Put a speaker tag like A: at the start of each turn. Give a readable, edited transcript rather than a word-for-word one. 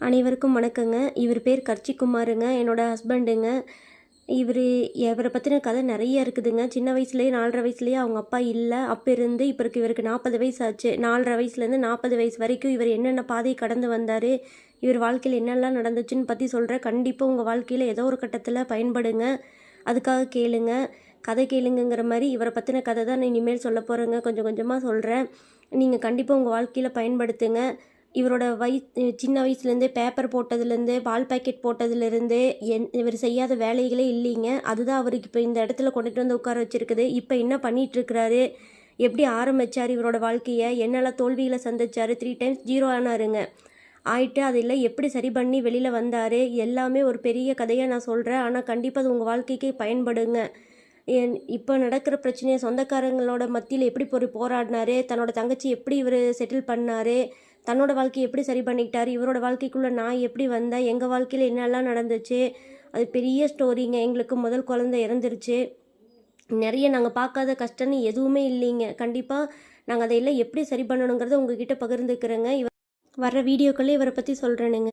A: அனைவருக்கும் வணக்கங்க. இவர் பேர் கர்ச்சிக்குமாருங்க. என்னோடய ஹஸ்பண்டுங்க. இவரை பற்றின கதை நிறைய இருக்குதுங்க. சின்ன வயசுலேயே 4.5 வயசுலேயே அவங்க அப்பா இல்லை. அப்போ இருந்து இப்போ இவருக்கு 40 வயசு ஆச்சு. 4.5 வயசுலேருந்து 40 வயசு வரைக்கும் இவர் என்னென்ன பாதையை கடந்து வந்தார், இவர் வாழ்க்கையில் என்னெல்லாம் நடந்துச்சுன்னு பற்றி சொல்கிறேன். கண்டிப்பாக உங்கள் வாழ்க்கையில் ஏதோ ஒரு கட்டத்தில் பயன்படுங்க. அதுக்காக கேளுங்க. கதை கேளுங்கிற மாதிரி இவரை பற்றின கதை தான் நான் இனிமேல் சொல்ல போகிறேங்க. கொஞ்சம் கொஞ்சமாக சொல்கிறேன். நீங்கள் கண்டிப்பாக உங்கள் வாழ்க்கையில் பயன்படுத்துங்க. இவரோட சின்ன வயசுலேருந்தே பேப்பர் போட்டதுலேருந்து, பால் பாக்கெட் போட்டதுலேருந்து இவர் செய்யாத வேலைகளே இல்லைங்க. அதுதான் அவருக்கு இப்போ இந்த இடத்துல கொண்டுட்டு வந்து உட்கார வச்சுருக்குது. இப்போ என்ன பண்ணிகிட்ருக்கிறாரு, எப்படி ஆரம்பித்தார் இவரோட வாழ்க்கையை, என்னெல்லாம் தோல்விகளை சந்திச்சார், 3 டைம்ஸ் 0 ஆனாருங்க. ஆயிட்டு அதில் எப்படி சரி பண்ணி வெளியில் வந்தார், எல்லாமே ஒரு பெரிய கதையாக நான் சொல்கிறேன். ஆனால் கண்டிப்பாக அது உங்கள் வாழ்க்கைக்கு பயன்படுங்க. இப்போ நடக்கிற பிரச்சனையை சொந்தக்காரங்களோட மத்தியில் எப்படி போராடினார், தன்னோட தங்கச்சி எப்படி இவர் செட்டில் பண்ணார், தன்னோட வாழ்க்கையை எப்படி சரி பண்ணிக்கிட்டார், இவரோட வாழ்க்கைக்குள்ளே நான் எப்படி வந்தேன், எங்கள் வாழ்க்கையில் என்னெல்லாம் நடந்துச்சு, அது பெரிய ஸ்டோரிங்க. எங்களுக்கு முதல் குழந்தை இறந்துருச்சு. நிறைய நாங்கள் பார்க்காத கஷ்டம்னு எதுவுமே இல்லைங்க. கண்டிப்பாக நாங்கள் அதையெல்லாம் எப்படி சரி பண்ணணுங்கிறத உங்ககிட்ட பகிர்ந்துக்கிறேங்க. வர்ற வீடியோக்களே இவரை பற்றி சொல்கிறேனுங்க.